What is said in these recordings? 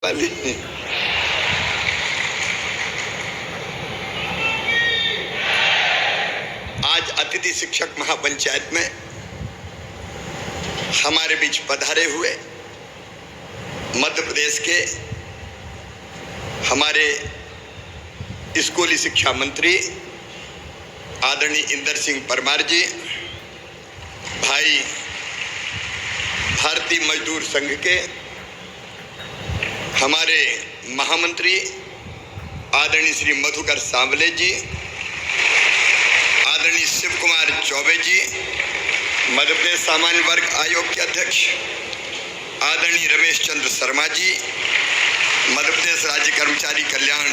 आज अतिथि शिक्षक महापंचायत में हमारे बीच पधारे हुए मध्य प्रदेश के हमारे स्कूली शिक्षा मंत्री आदरणीय इंदर सिंह परमार जी, भाई भारतीय मजदूर संघ के हमारे महामंत्री आदरणीय श्री मधुकर सांवले जी, आदरणीय शिव कुमार चौबे जी, मध्य प्रदेश सामान्य वर्ग आयोग के अध्यक्ष आदरणीय रमेश चंद्र शर्मा जी, मध्य प्रदेश राज्य कर्मचारी कल्याण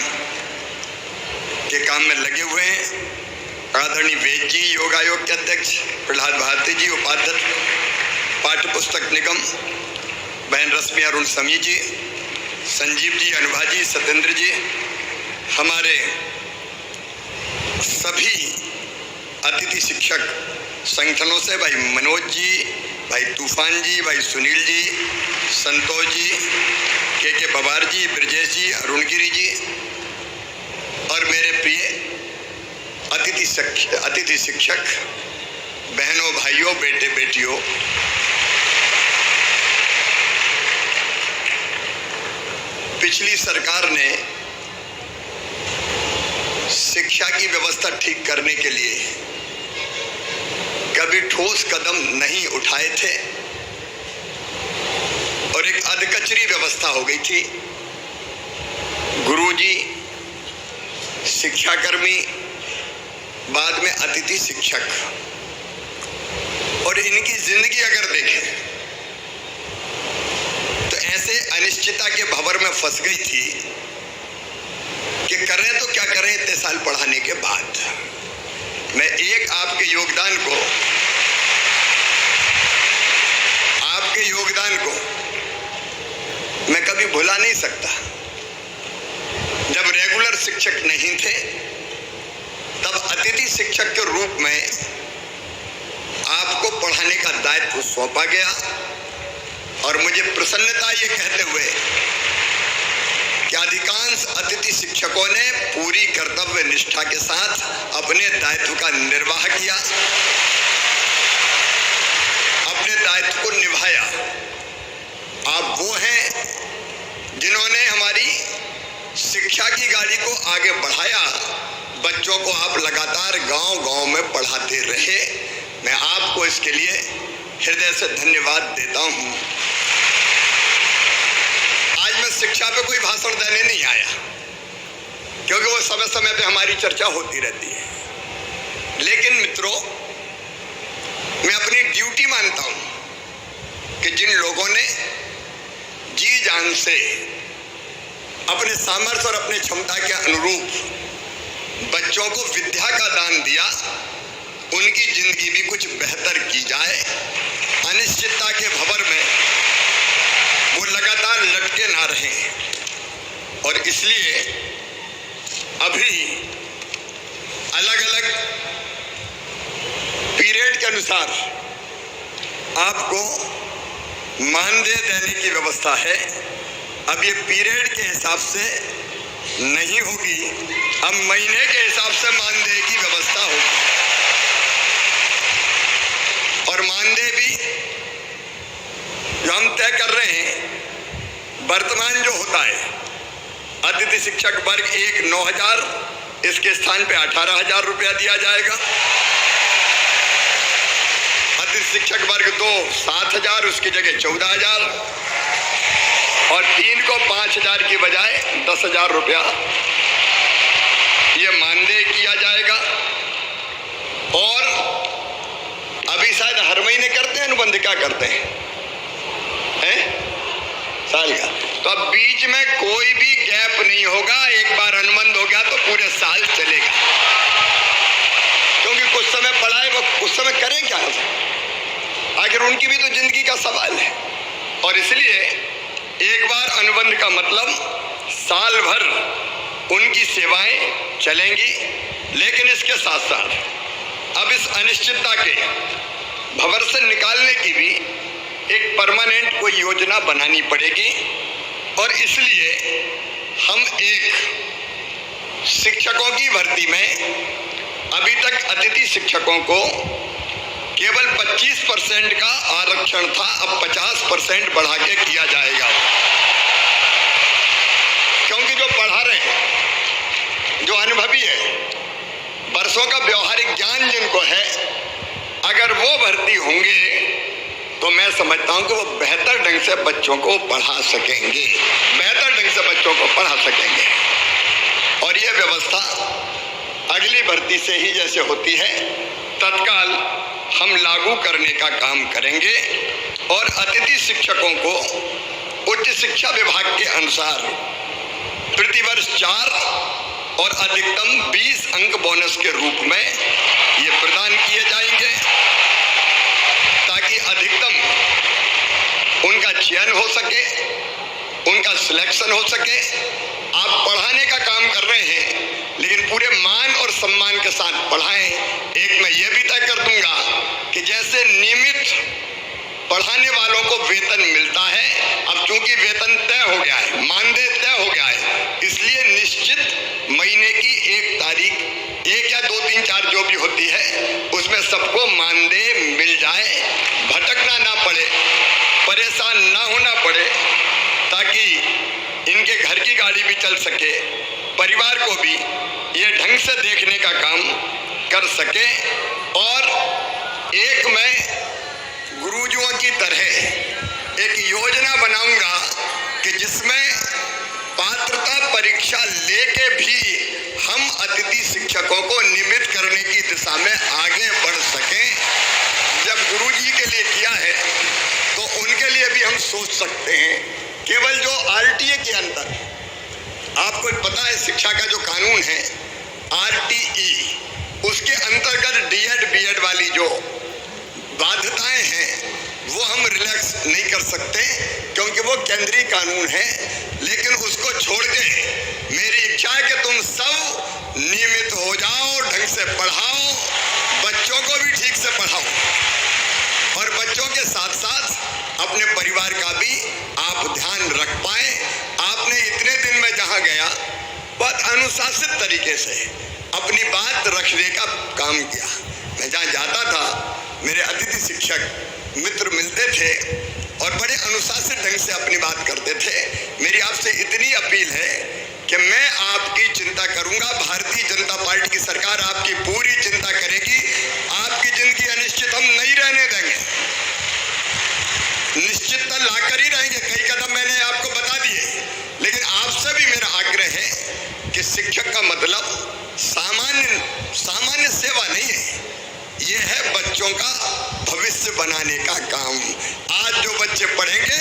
के काम में लगे हुए हैं, आदरणीय वेद जी, योग आयोग के अध्यक्ष प्रहलाद भारती जी, उपाध्यक्ष पाठ्य पुस्तक निगम बहन रश्मि अरुण समी जी, संजीव जी, अनुभा जी, सत्येंद्र जी, हमारे सभी अतिथि शिक्षक संगठनों से भाई मनोज जी, भाई तूफान जी, भाई सुनील जी, संतोष जी, के बबार जी, ब्रजेश जी, अरुणगिरी जी और मेरे प्रिय अतिथि शिक्षक बहनों, भाइयों, बेटे बेटियों, पिछली सरकार ने शिक्षा की व्यवस्था ठीक करने के लिए कभी ठोस कदम नहीं उठाए थे और एक अधकचरी व्यवस्था हो गई थी। गुरुजी, शिक्षाकर्मी, बाद में अतिथि शिक्षक, और इनकी जिंदगी अगर देखें तो ऐसे अनिश्चितता के भंवर में फंस गई थी कि करें तो क्या करें इतने साल पढ़ाने के बाद। मैं एक आपके योगदान को मैं कभी भुला नहीं सकता। जब रेगुलर शिक्षक नहीं थे तब अतिथि शिक्षक के रूप में आपको पढ़ाने का दायित्व सौंपा गया और मुझे प्रसन्नता ये कहते हुए कि अधिकांश अतिथि शिक्षकों ने पूरी कर्तव्य निष्ठा के साथ अपने दायित्व का निर्वाह किया, अपने दायित्व को निभाया। आप वो हैं जिन्होंने हमारी शिक्षा की गाड़ी को आगे बढ़ाया। बच्चों को आप लगातार गांव-गांव में पढ़ाते रहे। मैं आपको इसके लिए हृदय से धन्यवाद देता हूं। आज मैं शिक्षा पे कोई भाषण देने नहीं आया क्योंकि वो समय समय पे हमारी चर्चा होती रहती है, लेकिन मित्रों, मैं अपनी ड्यूटी मानता हूं कि जिन लोगों ने जी जान से अपने सामर्थ्य और अपने क्षमता के अनुरूप बच्चों को विद्या का दान दिया, उनकी जिंदगी भी कुछ बेहतर की जाए। अनिश्चितता के भंवर में वो लगातार लटके ना रहें और इसलिए अभी अलग-अलग पीरियड के अनुसार आपको मानदेय देने की व्यवस्था है। अब ये पीरियड के हिसाब से नहीं होगी, अब महीने के हिसाब से मानदेय की व्यवस्था होगी और मानदेय भी जो हम तय कर रहे हैं, वर्तमान जो होता है अतिथि शिक्षक वर्ग 1 9,000, इसके स्थान पे 18,000 रुपया दिया जाएगा। अतिथि शिक्षक वर्ग 2 7,000, उसकी जगह 14,000 और 3 को 5,000 की बजाय 10,000 रुपया ये मानदेय किया जाएगा। और अभी शायद हर महीने करते हैं अनुबंध, क्या करते हैं साल का, तो अब बीच में कोई भी गैप नहीं होगा। एक बार अनुबंध हो गया तो पूरे साल चलेगा, क्योंकि कुछ समय पढ़ाए वो उस समय करें क्या, आखिर उनकी भी तो जिंदगी का सवाल है। और इसलिए एक बार अनुबंध का मतलब साल भर उनकी सेवाएं चलेंगी। लेकिन इसके साथ साथ अब इस अनिश्चितता के भंवर से निकालने की भी एक परमानेंट कोई योजना बनानी पड़ेगी और इसलिए हम एक शिक्षकों की भर्ती में अभी तक अतिथि शिक्षकों को केवल 25% का आरक्षण था, अब 50% बढ़ा के किया जाएगा। क्योंकि जो पढ़ा रहे हैं, जो अनुभवी है, वर्षों का व्यवहारिक ज्ञान जिनको है, अगर वो भर्ती होंगे तो मैं समझता हूं कि वो बेहतर ढंग से बच्चों को पढ़ा सकेंगे, बेहतर ढंग से बच्चों को पढ़ा सकेंगे। और ये व्यवस्था अगली भर्ती से ही जैसे होती है तत्काल हम लागू करने का काम करेंगे और अतिथि शिक्षकों को उच्च शिक्षा विभाग के अनुसार प्रतिवर्ष 4 और अधिकतम 20 अंक बोनस के रूप में ये प्रदान किए जाएंगे ताकि अधिकतम उनका चयन हो सके, उनका सिलेक्शन हो सके। आप पढ़ाने का काम कर रहे हैं लेकिन पूरे मान और सम्मान के साथ पढ़ाएं। एक मैं ये भी तय कर दूंगा कि जैसे नियमित पढ़ाने वालों को वेतन मिलता है, अब चूंकि वेतन तय हो गया है, मानदेय तय हो गया है, इसलिए निश्चित महीने की 1 तारीख, 1 या 2, 3, 4 जो भी होती है, उसमें सबको मानदेय मिल जाए, भटकना ना पड़े, परेशान ना होना पड़े, ताकि इनके घर की गाड़ी भी चल सके, परिवार को भी ये ढंग से देखने का काम कर सके। और एक मैं गुरुजियों की तरह एक योजना बनाऊंगा कि जिसमें पात्रता परीक्षा लेके भी हम अतिथि शिक्षकों को नियमित करने की दिशा में आगे बढ़ सकें। जब गुरुजी के लिए किया है तो उनके लिए भी हम सोच सकते हैं। केवल जो आरटीए के अंदर, आपको पता है शिक्षा का जो कानून है आरटीई, उसके अंतर्गत डीएड बीएड वाली जो बाध्यताएं हैं वो हम रिलैक्स नहीं कर सकते क्योंकि वो केंद्रीय कानून है। लेकिन उसको छोड़ के मेरी इच्छा है कि तुम सब नियमित हो जाओ, ढंग से पढ़ाओ, बच्चों को भी ठीक से पढ़ाओ और बच्चों के साथ साथ अपने परिवार का भी आप ध्यान रख पाए। आपने इतने दिन में जहां गया बहुत अनुशासित तरीके से अपनी बात रखने का काम किया। मैं जहाँ जाता था मेरे अतिथि शिक्षक मित्र मिलते थे और बड़े अनुशासित ढंग से अपनी बात करते थे। मेरी आपसे इतनी अपील है कि मैं आपकी चिंता करूंगा, भारतीय जनता पार्टी की सरकार आपकी पूरी चिंता करेगी। आपकी जिंदगी अनिश्चित हम नहीं रहने देंगे, निश्चितता लाकर ही रहेंगे। कई कदम मैंने आपको बता दिए, लेकिन आपसे भी मेरा आग्रह है कि शिक्षक का मतलब सामान्य सेवा नहीं है, ये है बच्चों का भविष्य बनाने का काम। आज जो बच्चे पढ़ेंगे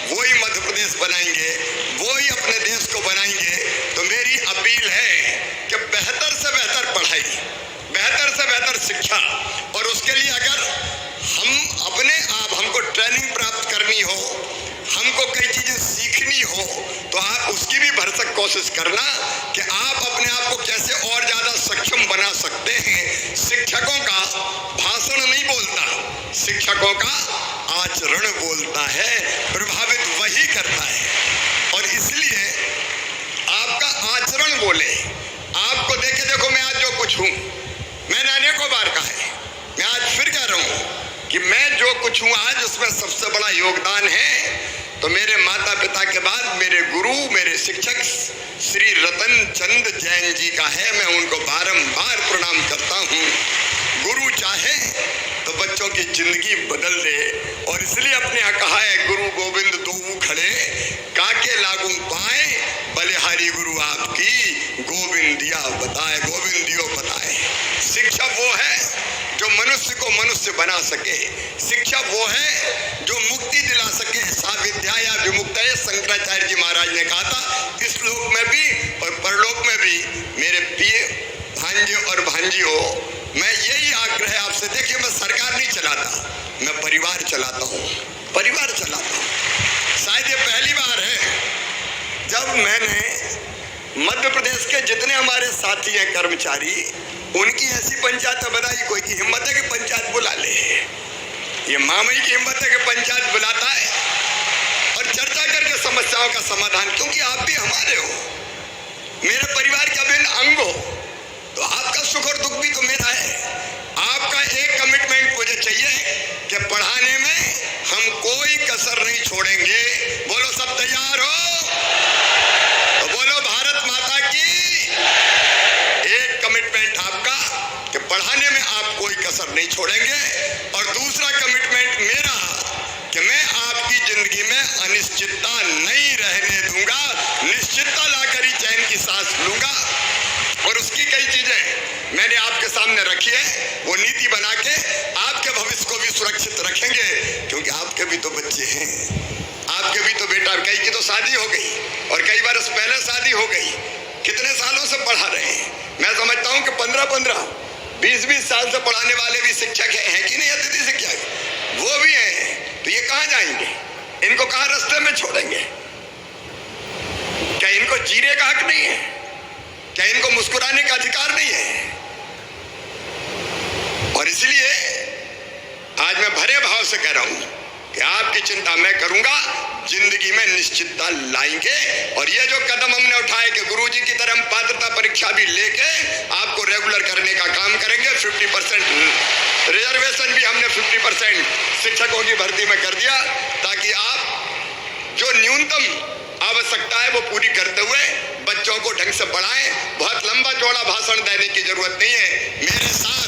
वही मध्य प्रदेश बनाएंगे, वही अपने देश को बनाएंगे। तो मेरी अपील है कि बेहतर से बेहतर पढ़ाई, बेहतर से बेहतर शिक्षा, और उसके लिए अगर हम अपने आप हमको ट्रेनिंग प्राप्त करनी हो, हमको कई चीजें सीखनी हो, तो आप उसकी भी भरसक कोशिश करना कि आप अपने आप को कैसे और ज्यादा सक्षम बना सकते हैं। शिक्षकों का भाषण नहीं बोलता, शिक्षकों का आचरण बोलता है, प्रभावित वही करता है। और इसलिए आपका आचरण बोले, आपको देखे। देखो मैं आज जो कुछ हूं, मैंने अनेकों बार कहा है, मैं आज फिर कह रहा हूं कि मैं जो कुछ हूं आज, उसमें सबसे बड़ा योगदान है तो मेरे माता पिता के बाद मेरे गुरु, मेरे शिक्षक श्री रतन चंद जैन जी का है। मैं उनको बारंबार प्रणाम करता हूं। गुरु चाहे तो बच्चों की जिंदगी बदल दे, और इसलिए अपने यहाँ कहा है, गुरु गोविंद दो खड़े काके लागू पाए, बलिहारी गुरु आपकी गोविंदिया बताए, गोविंदियो बताए। शिक्षा वो है जो मनुष्य को मनुष्य बना सके, शिक्षा वो है जो मुक्ति दिला सके। साविद्याया विमुक्तये, शंकराचार्य जी महाराज ने कहा था। इस लोक में भी और परलोक में भी मेरे प्रिय भांजे और भांजी हो, मैं यही आग्रह आपसे। देखिए मैं सरकार नहीं चलाता, मैं परिवार चलाता हूँ, परिवार चलाता हूँ। शायद ये पहली बार है जब मैंने मध्य प्रदेश के जितने हमारे साथी हैं कर्मचारी, उनकी ऐसी पंचायत बनाई, कोई की हिम्मत है कि पंचायत बुला ले। ये मामई की हिम्मत है कि पंचायत बुलाता है और चर्चा करके समस्याओं का समाधान, क्योंकि आप भी हमारे हो, मेरे परिवार के अभिन्न अंग हो, तो आपका सुख और दुख भी तो मेरा है। आपका एक कमिटमेंट मुझे चाहिए कि पढ़ाने में हम कोई कसर नहीं छोड़ेंगे। बोलो सब तैयार हो? तो बोलो भारत माता की। एक कमिटमेंट आपका कि पढ़ाने में आप कोई कसर नहीं छोड़ेंगे, और दूसरा कमिटमेंट मेरा कि मैं आपकी जिंदगी में अनिश्चितता नहीं रहने दूंगा, निश्चितता लाकर ही चैन की सांस लूंगा। और उसकी कई चीजें मैंने आपके सामने रखी है, वो नीति बना के आपके भविष्य को भी सुरक्षित रखेंगे, क्योंकि आपके भी तो बच्चे हैं, आपके भी तो बेटा, कई की तो शादी हो गई और कई बरस पहले शादी हो गई, कितने सालों से पढ़ा रहे हैं। मैं समझता हूं कि 15-15, 20-20 साल से पढ़ाने वाले भी शिक्षक हैं कि नहीं, अतिथि शिक्षक वो भी हैं। तो ये कहां जाएंगे? इनको कहां रास्ते में छोड़ेंगे? क्या इनको जीने का हक नहीं है? क्या इनको मुस्कुराने का अधिकार नहीं है? और इसलिए आज मैं भरे भाव से कह रहा हूं कि आपकी चिंता मैं करूंगा, जिंदगी में निश्चितता लाएंगे। और ये जो कदम हमने उठाए कि गुरुजी की तरह हम पात्रता परीक्षा भी लेके आपको रेगुलर करने का काम करेंगे, 50% रिजर्वेशन भी हमने 50% शिक्षकों की भर्ती में कर दिया, ताकि आप जो न्यूनतम आवश्यकता है वो पूरी करते हुए बच्चों को ढंग से पढ़ाएं। बहुत लंबा चौड़ा भाषण देने की जरूरत नहीं है, मेरे साथ